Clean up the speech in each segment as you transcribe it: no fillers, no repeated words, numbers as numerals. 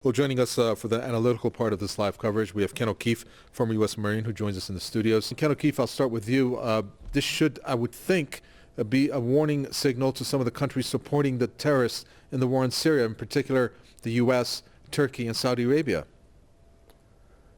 Well, joining us for the analytical part of this live coverage, we have Ken O'Keefe, former U.S.Marine, who joins us in the studios. Ken O'Keefe, I'll start with you. This should, I would think, be a warning signal to some of the countries supporting the terrorists in the war in Syria, in particular the U.S., Turkey, and Saudi Arabia.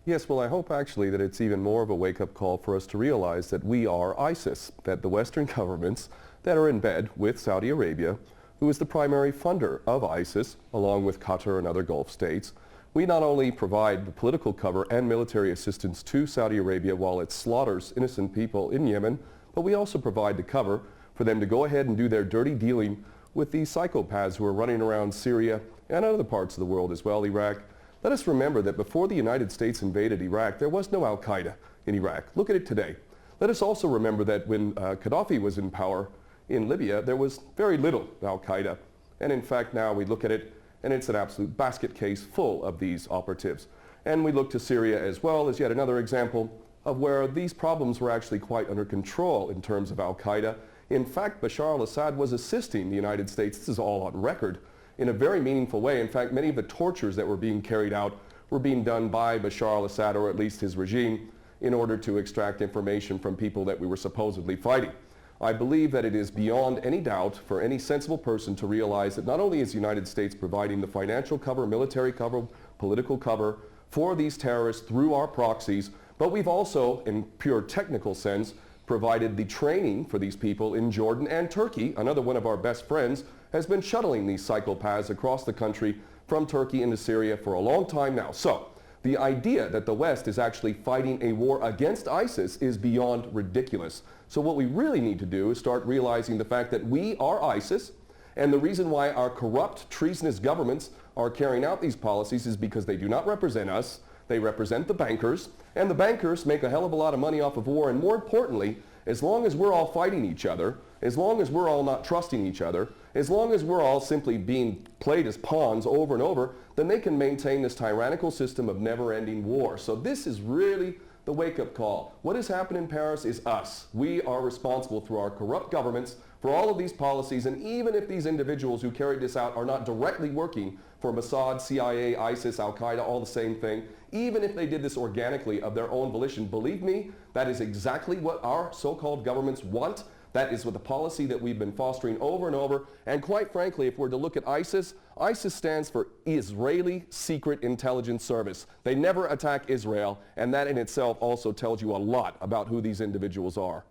Yes, well, I hope actually that it's even more of a wake-up call for us to realize that we are ISIS, that the Western governments that are in bed with Saudi Arabia, who is the primary funder of ISIS, along with Qatar and other Gulf states. We not only provide the political cover and military assistance to Saudi Arabia while it slaughters innocent people in Yemen, but we also provide the cover for them to go ahead and do their dirty dealing with these psychopaths who are running around Syria and other parts of the world as well, Iraq. Let us remember that before the United States invaded Iraq, there was no Al-Qaeda in Iraq. Look at it today. Let us also remember that when Gaddafi was in power, in Libya, there was very little Al-Qaeda. And in fact, now we look at it, and it's an absolute basket case full of these operatives. And we look to Syria as well as yet another example of where these problems were actually quite under control in terms of Al-Qaeda. In fact, Bashar al-Assad was assisting the United States, this is all on record, in a very meaningful way. In fact, many of the tortures that were being carried out were being done by Bashar al-Assad, or at least his regime, in order to extract information from people that we were supposedly fighting. I believe that it is beyond any doubt for any sensible person to realize that not only is the United States providing the financial cover, military cover, political cover for these terrorists through our proxies, but we've also, in pure technical sense, provided the training for these people in Jordan, and Turkey, another one of our best friends, has been shuttling these psychopaths across the country from Turkey into Syria for a long time now. So the idea that the West is actually fighting a war against ISIS is beyond ridiculous. So what we really need to do is start realizing the fact that we are ISIS, and the reason why our corrupt, treasonous governments are carrying out these policies is because they do not represent us. They represent the bankers, and the bankers make a hell of a lot of money off of war. And more importantly, as long as we're all fighting each other, as long as we're all not trusting each other, as long as we're all simply being played as pawns over and over, then they can maintain this tyrannical system of never-ending war. So this is really the wake-up call. What has happened in Paris is us. We are responsible through our corrupt governments for all of these policies, and even if these individuals who carried this out are not directly working for Mossad, CIA, ISIS, Al-Qaeda, all the same thing, even if they did this organically of their own volition, believe me, that is exactly what our so-called governments want. That is what the policy that we've been fostering over and over. And quite frankly, if we're to look at ISIS, ISIS stands for Israeli Secret Intelligence Service. They never attack Israel, and that in itself also tells you a lot about who these individuals are.